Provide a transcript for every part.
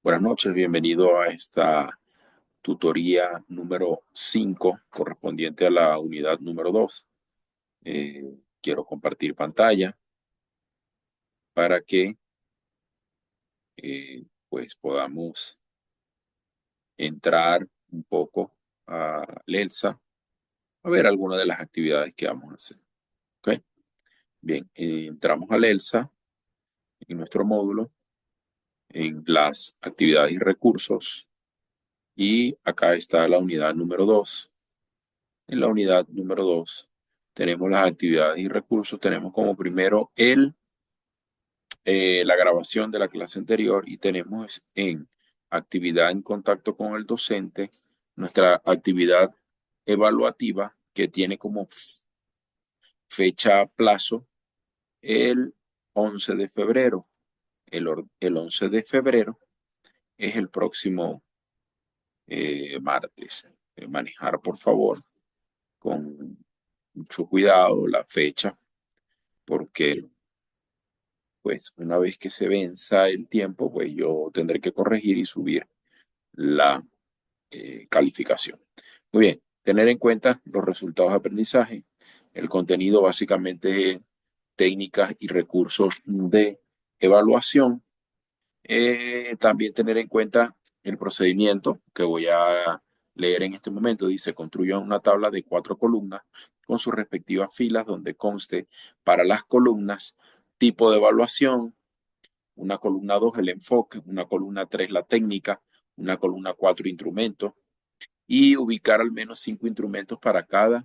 Buenas noches, bienvenido a esta tutoría número 5 correspondiente a la unidad número 2. Quiero compartir pantalla para que pues podamos entrar un poco a LELSA a ver algunas de las actividades que vamos a hacer. ¿Ok? Bien, entramos a LELSA en nuestro módulo, en las actividades y recursos, y acá está la unidad número 2. En la unidad número 2 tenemos las actividades y recursos. Tenemos como primero la grabación de la clase anterior y tenemos en actividad en contacto con el docente nuestra actividad evaluativa que tiene como fecha plazo el 11 de febrero. El 11 de febrero es el próximo martes. Manejar, por favor, con mucho cuidado la fecha, porque pues una vez que se venza el tiempo, pues yo tendré que corregir y subir la calificación. Muy bien, tener en cuenta los resultados de aprendizaje. El contenido básicamente es técnicas y recursos de evaluación. También tener en cuenta el procedimiento que voy a leer en este momento. Dice, construya una tabla de 4 columnas con sus respectivas filas donde conste para las columnas tipo de evaluación, una columna 2 el enfoque, una columna 3 la técnica, una columna 4 instrumentos, y ubicar al menos 5 instrumentos para cada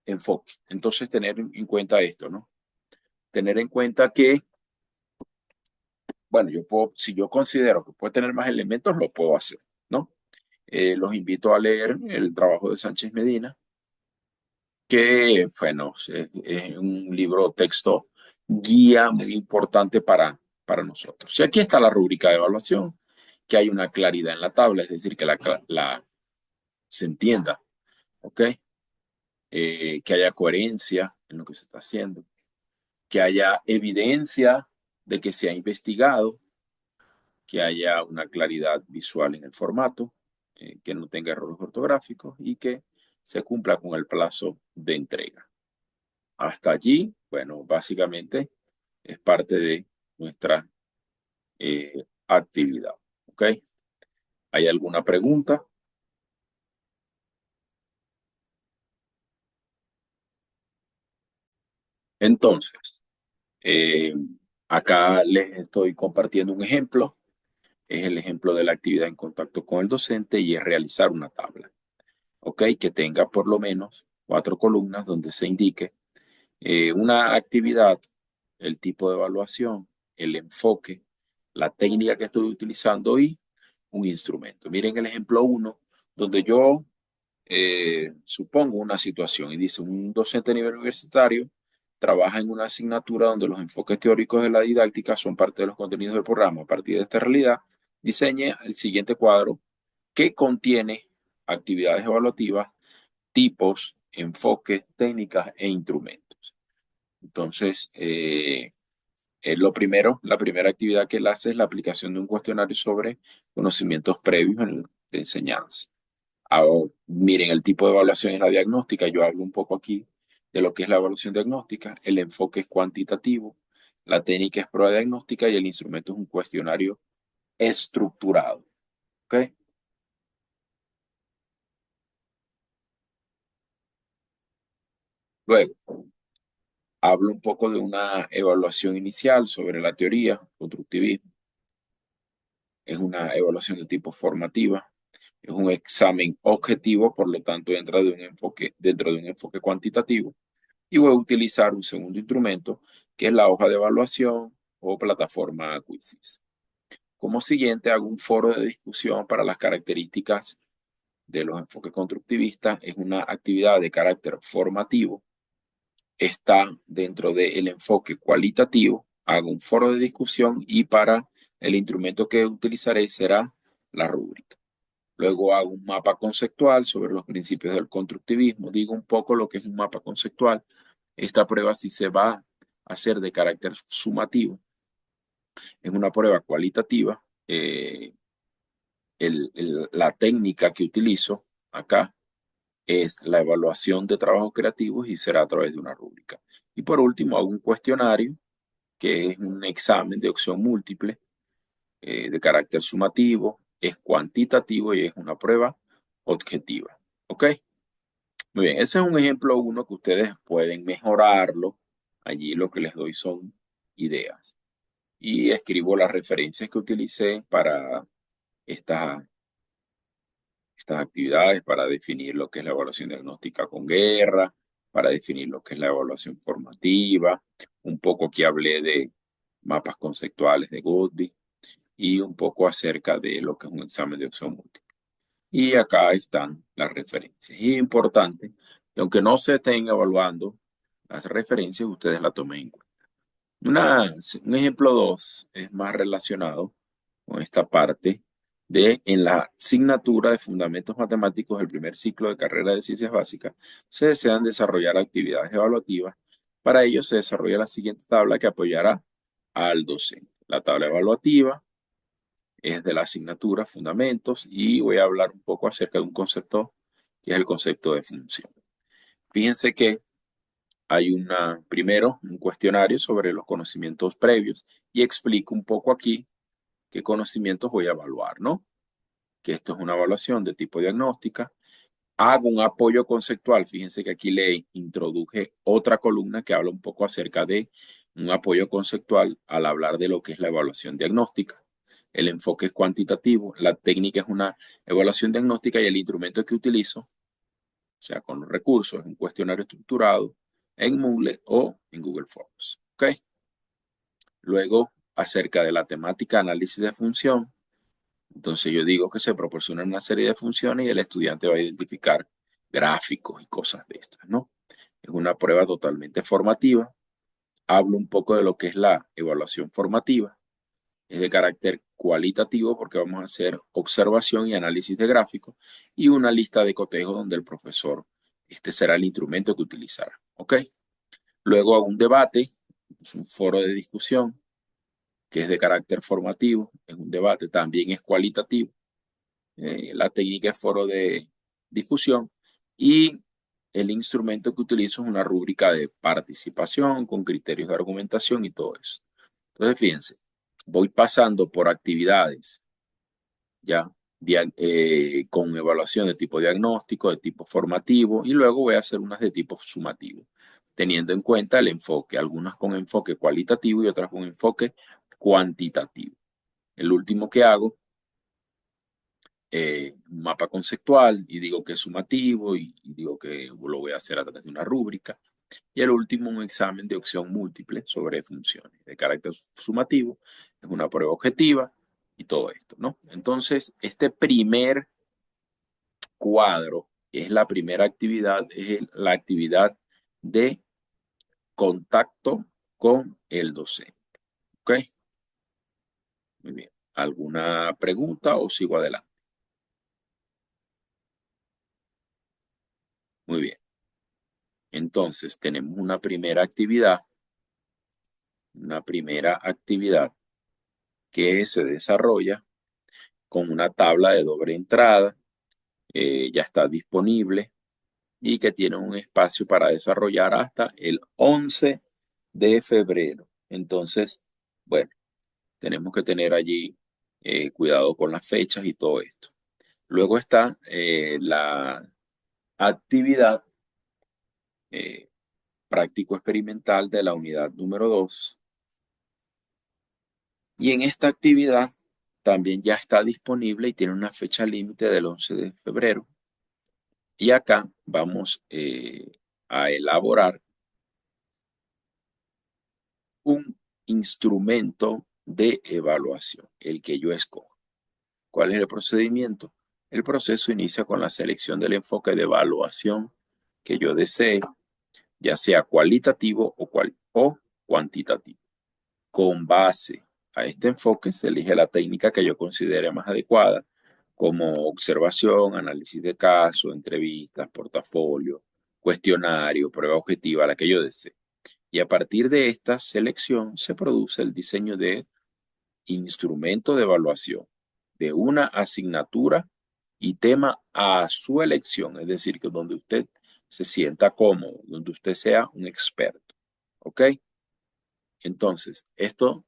enfoque. Entonces, tener en cuenta esto, ¿no? Tener en cuenta que, bueno, yo puedo, si yo considero que puede tener más elementos, lo puedo hacer, ¿no? Los invito a leer el trabajo de Sánchez Medina, que, bueno, es un libro texto guía muy importante para nosotros. Y aquí está la rúbrica de evaluación, que hay una claridad en la tabla, es decir, que se entienda, ¿ok? Que haya coherencia en lo que se está haciendo, que haya evidencia de que se ha investigado, que haya una claridad visual en el formato, que no tenga errores ortográficos y que se cumpla con el plazo de entrega. Hasta allí, bueno, básicamente es parte de nuestra actividad. ¿Ok? ¿Hay alguna pregunta? Entonces, eh, acá les estoy compartiendo un ejemplo. Es el ejemplo de la actividad en contacto con el docente y es realizar una tabla. ¿Ok? Que tenga por lo menos 4 columnas donde se indique una actividad, el tipo de evaluación, el enfoque, la técnica que estoy utilizando y un instrumento. Miren el ejemplo 1, donde yo supongo una situación y dice, un docente a nivel universitario trabaja en una asignatura donde los enfoques teóricos de la didáctica son parte de los contenidos del programa. A partir de esta realidad, diseñe el siguiente cuadro que contiene actividades evaluativas, tipos, enfoques, técnicas e instrumentos. Entonces, la primera actividad que él hace es la aplicación de un cuestionario sobre conocimientos previos de enseñanza. Ahora, miren, el tipo de evaluación es la diagnóstica. Yo hablo un poco aquí de lo que es la evaluación diagnóstica. El enfoque es cuantitativo, la técnica es prueba diagnóstica y el instrumento es un cuestionario estructurado. ¿Ok? Luego, hablo un poco de una evaluación inicial sobre la teoría, constructivismo. Es una evaluación de tipo formativa. Es un examen objetivo, por lo tanto, dentro de un enfoque cuantitativo. Y voy a utilizar un segundo instrumento, que es la hoja de evaluación o plataforma Quizzes. Como siguiente, hago un foro de discusión para las características de los enfoques constructivistas. Es una actividad de carácter formativo. Está dentro del enfoque cualitativo. Hago un foro de discusión y para el instrumento que utilizaré será la rúbrica. Luego hago un mapa conceptual sobre los principios del constructivismo. Digo un poco lo que es un mapa conceptual. Esta prueba sí se va a hacer de carácter sumativo. Es una prueba cualitativa. eh, la técnica que utilizo acá es la evaluación de trabajos creativos y será a través de una rúbrica. Y por último, hago un cuestionario que es un examen de opción múltiple de carácter sumativo, es cuantitativo y es una prueba objetiva. ¿Ok? Muy bien, ese es un ejemplo uno que ustedes pueden mejorarlo. Allí lo que les doy son ideas. Y escribo las referencias que utilicé para estas, estas actividades, para definir lo que es la evaluación diagnóstica con guerra, para definir lo que es la evaluación formativa, un poco que hablé de mapas conceptuales de Goodby y un poco acerca de lo que es un examen de opción múltiple. Y acá están las referencias. Y es importante que aunque no se estén evaluando las referencias, ustedes la tomen en cuenta. Un ejemplo 2 es más relacionado con esta parte de en la asignatura de Fundamentos Matemáticos del primer ciclo de carrera de Ciencias Básicas, se desean desarrollar actividades evaluativas. Para ello se desarrolla la siguiente tabla que apoyará al docente. La tabla evaluativa es de la asignatura Fundamentos y voy a hablar un poco acerca de un concepto que es el concepto de función. Fíjense que hay primero un cuestionario sobre los conocimientos previos y explico un poco aquí qué conocimientos voy a evaluar, ¿no? Que esto es una evaluación de tipo diagnóstica. Hago un apoyo conceptual. Fíjense que aquí le introduje otra columna que habla un poco acerca de un apoyo conceptual al hablar de lo que es la evaluación diagnóstica. El enfoque es cuantitativo, la técnica es una evaluación diagnóstica y el instrumento que utilizo, o sea, con los recursos, es un cuestionario estructurado en Moodle o en Google Forms. ¿Ok? Luego, acerca de la temática análisis de función, entonces yo digo que se proporciona una serie de funciones y el estudiante va a identificar gráficos y cosas de estas, ¿no? Es una prueba totalmente formativa. Hablo un poco de lo que es la evaluación formativa. Es de carácter cualitativo porque vamos a hacer observación y análisis de gráficos y una lista de cotejo donde el profesor, este será el instrumento que utilizará, ¿ok? Luego hago un debate, es un foro de discusión que es de carácter formativo, es un debate, también es cualitativo. La técnica es foro de discusión y el instrumento que utilizo es una rúbrica de participación con criterios de argumentación y todo eso. Entonces, fíjense, voy pasando por actividades ya con evaluación de tipo diagnóstico, de tipo formativo y luego voy a hacer unas de tipo sumativo, teniendo en cuenta el enfoque, algunas con enfoque cualitativo y otras con enfoque cuantitativo. El último que hago un mapa conceptual y digo que es sumativo y digo que lo voy a hacer a través de una rúbrica. Y el último, un examen de opción múltiple sobre funciones de carácter sumativo. Es una prueba objetiva y todo esto, ¿no? Entonces, este primer cuadro, que es la primera actividad, es la actividad de contacto con el docente. ¿Ok? Muy bien. ¿Alguna pregunta o sigo adelante? Muy bien. Entonces, tenemos una primera actividad que se desarrolla con una tabla de doble entrada, ya está disponible y que tiene un espacio para desarrollar hasta el 11 de febrero. Entonces, bueno, tenemos que tener allí cuidado con las fechas y todo esto. Luego está la actividad eh, práctico experimental de la unidad número 2. Y en esta actividad también ya está disponible y tiene una fecha límite del 11 de febrero. Y acá vamos a elaborar un instrumento de evaluación, el que yo escojo. ¿Cuál es el procedimiento? El proceso inicia con la selección del enfoque de evaluación que yo desee, ya sea cualitativo o cuantitativo. Con base a este enfoque se elige la técnica que yo considere más adecuada, como observación, análisis de caso, entrevistas, portafolio, cuestionario, prueba objetiva, la que yo desee. Y a partir de esta selección se produce el diseño de instrumento de evaluación de una asignatura y tema a su elección, es decir, que donde usted se sienta cómodo, donde usted sea un experto. ¿Ok? Entonces, esto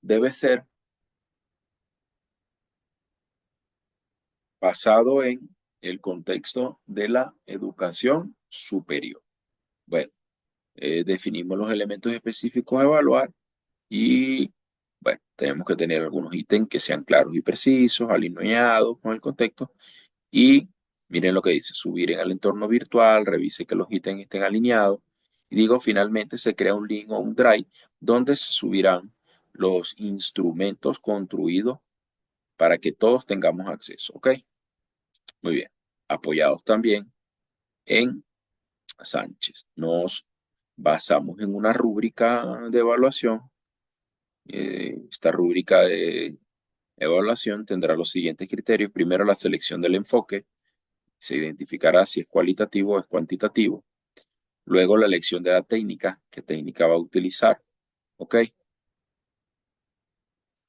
debe ser basado en el contexto de la educación superior. Bueno, definimos los elementos específicos a evaluar y, bueno, tenemos que tener algunos ítems que sean claros y precisos, alineados con el contexto. Y miren lo que dice, subir en el entorno virtual, revise que los ítems estén alineados. Y digo, finalmente se crea un link o un drive donde se subirán los instrumentos construidos para que todos tengamos acceso. ¿Ok? Muy bien. Apoyados también en Sánchez. Nos basamos en una rúbrica de evaluación. Esta rúbrica de evaluación tendrá los siguientes criterios. Primero, la selección del enfoque. Se identificará si es cualitativo o es cuantitativo. Luego, la elección de la técnica, qué técnica va a utilizar. ¿Ok?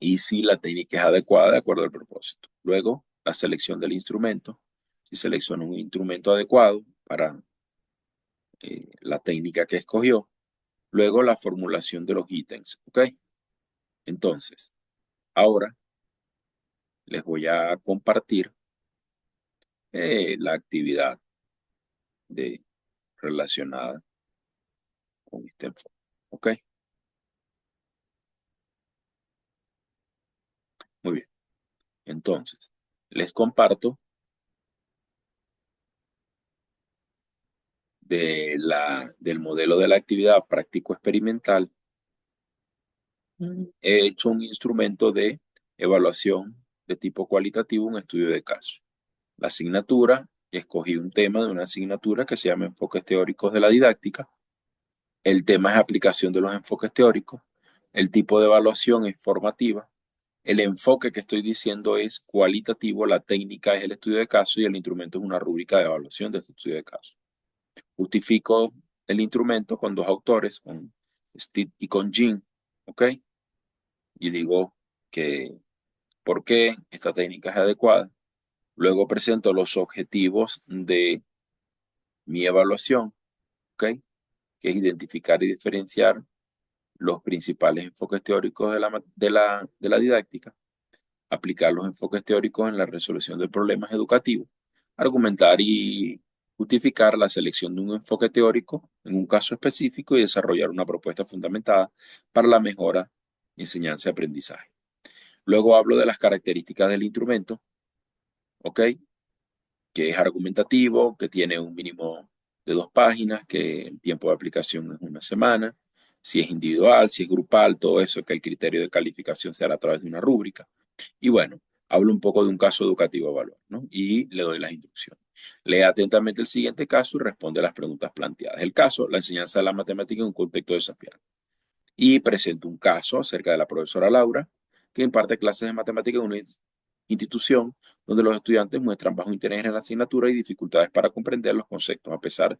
Y si la técnica es adecuada de acuerdo al propósito. Luego, la selección del instrumento. Si selecciona un instrumento adecuado para la técnica que escogió. Luego, la formulación de los ítems. ¿Ok? Entonces, ahora les voy a compartir la actividad de, relacionada con este enfoque. ¿Ok? Muy bien. Entonces, les comparto del modelo de la actividad práctico experimental. He hecho un instrumento de evaluación de tipo cualitativo, un estudio de caso. La asignatura, escogí un tema de una asignatura que se llama Enfoques Teóricos de la Didáctica. El tema es aplicación de los enfoques teóricos. El tipo de evaluación es formativa. El enfoque que estoy diciendo es cualitativo, la técnica es el estudio de caso y el instrumento es una rúbrica de evaluación de este estudio de caso. Justifico el instrumento con dos autores, con Steve y con Jean, ¿ok? Y digo que por qué esta técnica es adecuada. Luego presento los objetivos de mi evaluación, ¿ok? Que es identificar y diferenciar los principales enfoques teóricos de la didáctica, aplicar los enfoques teóricos en la resolución de problemas educativos, argumentar y justificar la selección de un enfoque teórico en un caso específico y desarrollar una propuesta fundamentada para la mejora de enseñanza y aprendizaje. Luego hablo de las características del instrumento, ¿ok? Que es argumentativo, que tiene un mínimo de 2 páginas, que el tiempo de aplicación es una semana, si es individual, si es grupal, todo eso, que el criterio de calificación se hará a través de una rúbrica. Y bueno, hablo un poco de un caso educativo a evaluar, ¿no? Y le doy las instrucciones. Lee atentamente el siguiente caso y responde a las preguntas planteadas. El caso, la enseñanza de la matemática en un contexto desafiante. Y presento un caso acerca de la profesora Laura, que imparte clases de matemática en una institución donde los estudiantes muestran bajo interés en la asignatura y dificultades para comprender los conceptos, a pesar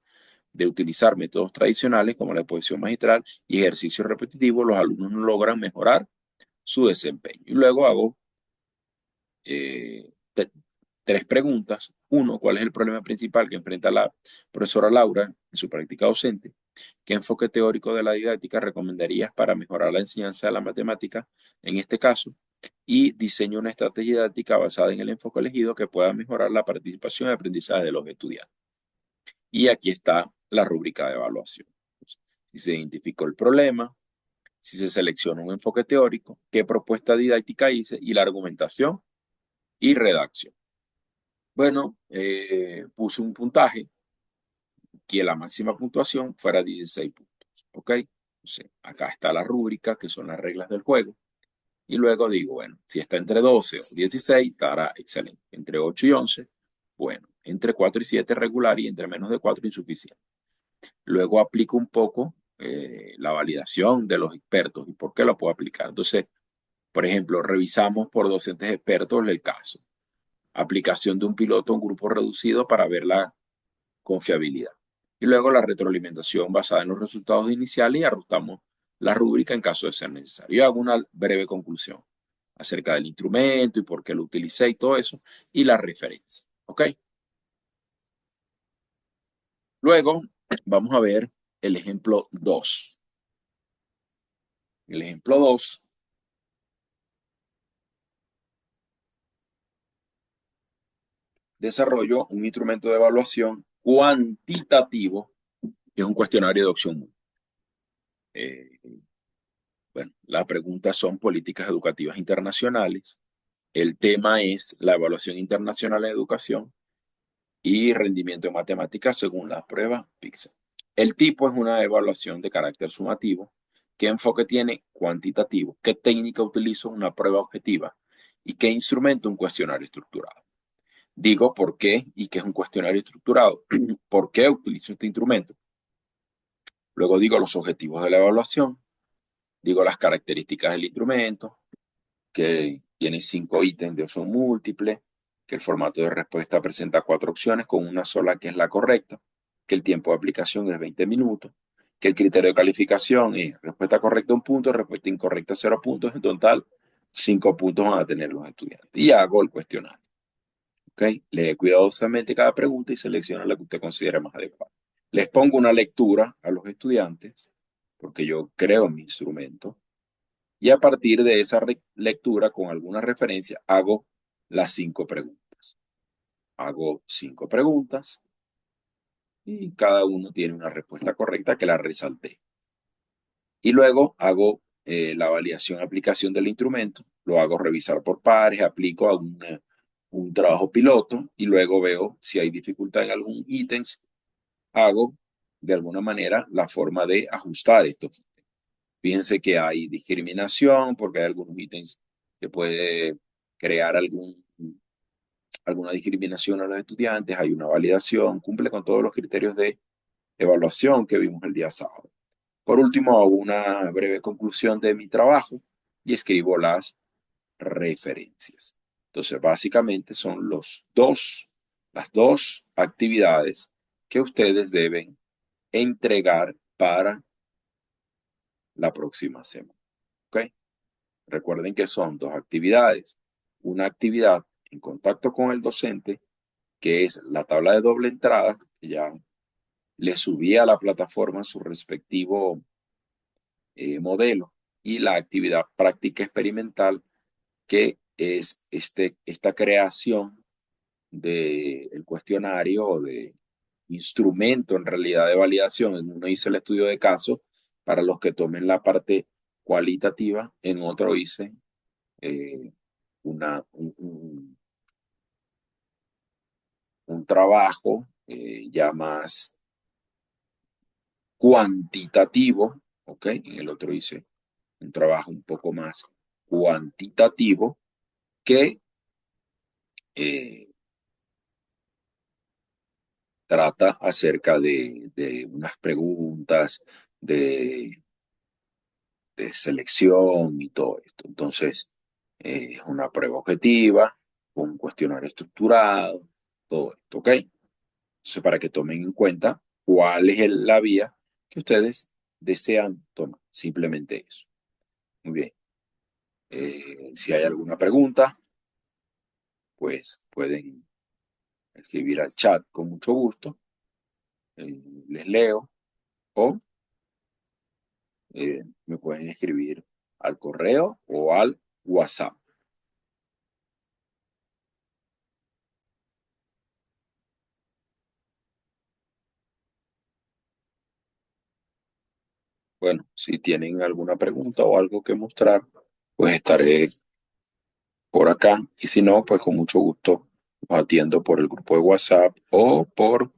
de utilizar métodos tradicionales como la exposición magistral y ejercicios repetitivos, los alumnos no logran mejorar su desempeño. Y luego hago eh, 3 preguntas. Uno, ¿cuál es el problema principal que enfrenta la profesora Laura en su práctica docente? ¿Qué enfoque teórico de la didáctica recomendarías para mejorar la enseñanza de la matemática en este caso? Y diseño una estrategia didáctica basada en el enfoque elegido que pueda mejorar la participación y aprendizaje de los estudiantes. Y aquí está la rúbrica de evaluación. Si se identificó el problema, si se selecciona un enfoque teórico, qué propuesta didáctica hice y la argumentación y redacción. Bueno, puse un puntaje que la máxima puntuación fuera 16 puntos. ¿Ok? Entonces, acá está la rúbrica, que son las reglas del juego. Y luego digo, bueno, si está entre 12 o 16, estará excelente. Entre 8 y 11, bueno. Entre 4 y 7, regular, y entre menos de 4, insuficiente. Luego aplico un poco la validación de los expertos y por qué lo puedo aplicar. Entonces, por ejemplo, revisamos por docentes expertos el caso. Aplicación de un piloto a un grupo reducido para ver la confiabilidad. Y luego la retroalimentación basada en los resultados iniciales y ajustamos la rúbrica en caso de ser necesario. Y hago una breve conclusión. acerca del instrumento y por qué lo utilicé y todo eso, y la referencia. ¿Ok? Luego vamos a ver el ejemplo 2. El ejemplo 2 desarrollo un instrumento de evaluación cuantitativo, que es un cuestionario de opción múltiple. Bueno, las preguntas son políticas educativas internacionales. El tema es la evaluación internacional en educación y rendimiento en matemáticas según la prueba PISA. El tipo es una evaluación de carácter sumativo. ¿Qué enfoque tiene? Cuantitativo. ¿Qué técnica utilizo? Una prueba objetiva. ¿Y qué instrumento? Un cuestionario estructurado. Digo por qué y qué es un cuestionario estructurado. ¿Por qué utilizo este instrumento? Luego digo los objetivos de la evaluación. Digo las características del instrumento, que tiene 5 ítems de opción múltiple, que el formato de respuesta presenta 4 opciones con una sola que es la correcta, que el tiempo de aplicación es 20 minutos, que el criterio de calificación es respuesta correcta 1 punto, respuesta incorrecta 0 puntos, en total 5 puntos van a tener los estudiantes. Y hago el cuestionario. ¿Ok? Lee cuidadosamente cada pregunta y selecciona la que usted considere más adecuada. Les pongo una lectura a los estudiantes, porque yo creo mi instrumento, y a partir de esa lectura, con alguna referencia, hago las 5 preguntas. Hago 5 preguntas y cada uno tiene una respuesta correcta que la resalté. Y luego hago la validación aplicación del instrumento, lo hago revisar por pares, aplico un trabajo piloto y luego veo si hay dificultad en algún ítem, hago de alguna manera la forma de ajustar esto. Fíjense que hay discriminación porque hay algunos ítems que puede crear alguna discriminación a los estudiantes, hay una validación, cumple con todos los criterios de evaluación que vimos el día sábado. Por último, hago una breve conclusión de mi trabajo y escribo las referencias. Entonces, básicamente son las dos actividades que ustedes deben entregar para la próxima semana. ¿Ok? Recuerden que son 2 actividades. Una actividad en contacto con el docente, que es la tabla de doble entrada, que ya le subí a la plataforma su respectivo modelo, y la actividad práctica experimental, que es esta creación del cuestionario o de instrumento en realidad de validación. En uno hice el estudio de caso para los que tomen la parte cualitativa, en otro hice eh, un trabajo ya más cuantitativo, ¿ok? En el otro hice un trabajo un poco más cuantitativo que eh, trata acerca de unas preguntas de, de selección y todo esto. Entonces, es una prueba objetiva, un cuestionario estructurado, todo esto, ¿ok? Entonces, para que tomen en cuenta cuál es la vía que ustedes desean tomar. Simplemente eso. Muy bien. Si hay alguna pregunta, pues pueden escribir al chat con mucho gusto. Les leo o me pueden escribir al correo o al WhatsApp. Bueno, si tienen alguna pregunta o algo que mostrar, pues estaré por acá. Y si no, pues con mucho gusto los atiendo por el grupo de WhatsApp o por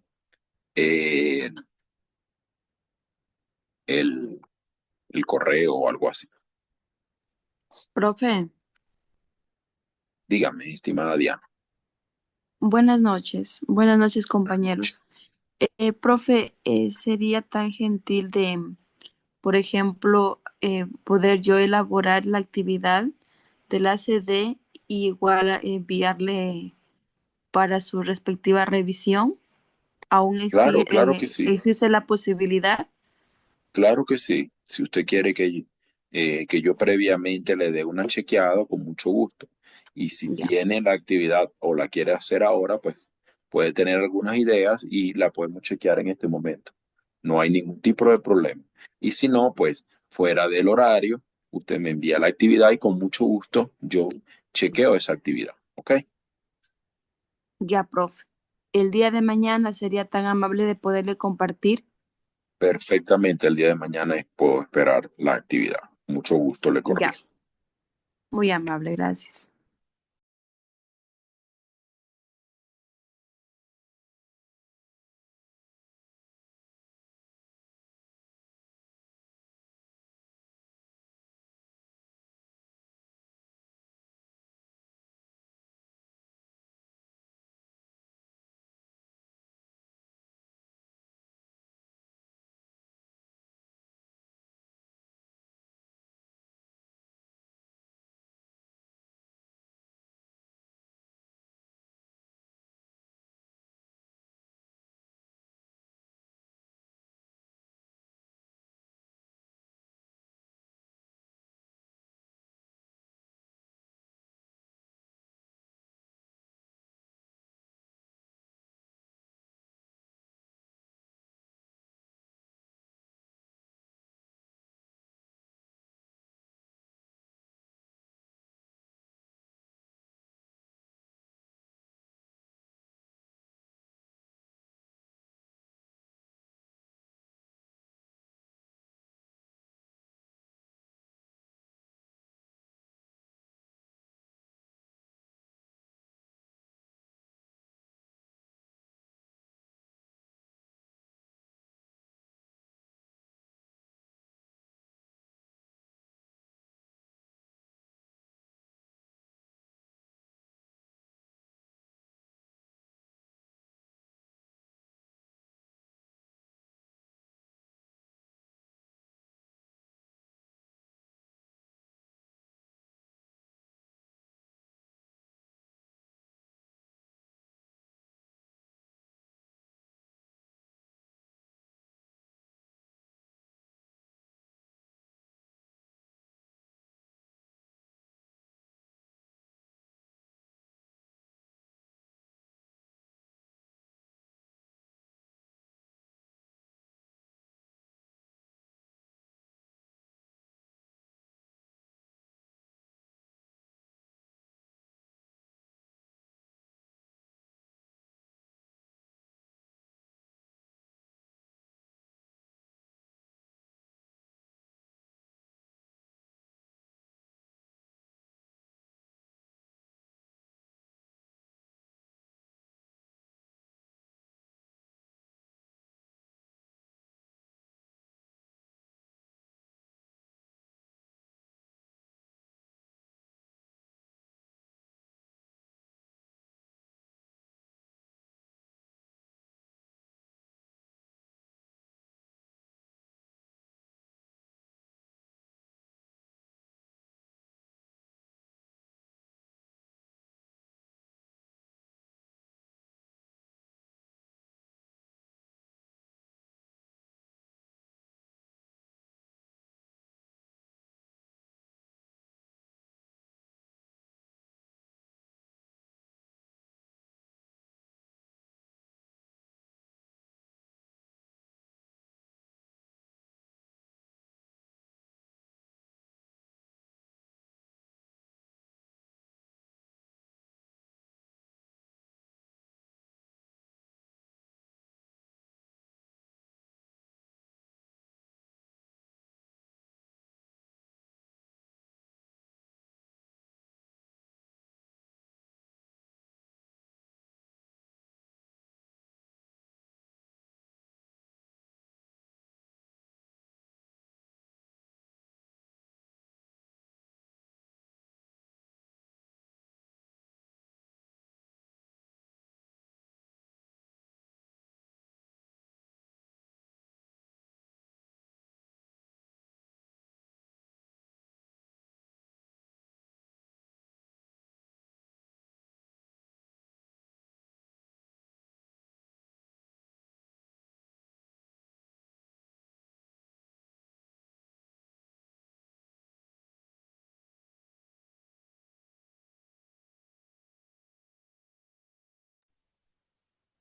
eh, el, el correo o algo así. Profe, Dígame, estimada Diana. buenas noches Buenas noches. compañeros. Profe, ¿sería tan gentil de, por ejemplo, poder yo elaborar la actividad de la CD y igual enviarle para su respectiva revisión? ¿Aún Claro, claro que sí. existe la posibilidad? Claro que sí. Si usted quiere que que yo previamente le dé una chequeada con mucho gusto. Y si Ya, tiene la actividad o la quiere hacer ahora, pues puede tener algunas ideas y la podemos chequear en este momento. No hay ningún tipo de problema. Y si no, pues fuera del horario, usted me envía la actividad y con mucho gusto yo chequeo esa actividad. ¿Ok? ya, profe. El día de mañana sería tan amable de poderle compartir. Perfectamente el día de mañana puedo esperar la actividad. Mucho gusto le Ya, corrijo. muy amable, gracias.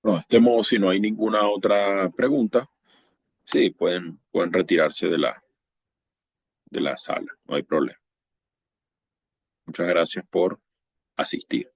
No, de este modo, si no hay ninguna otra pregunta, sí, pueden retirarse de la sala, no hay problema. Muchas gracias por asistir.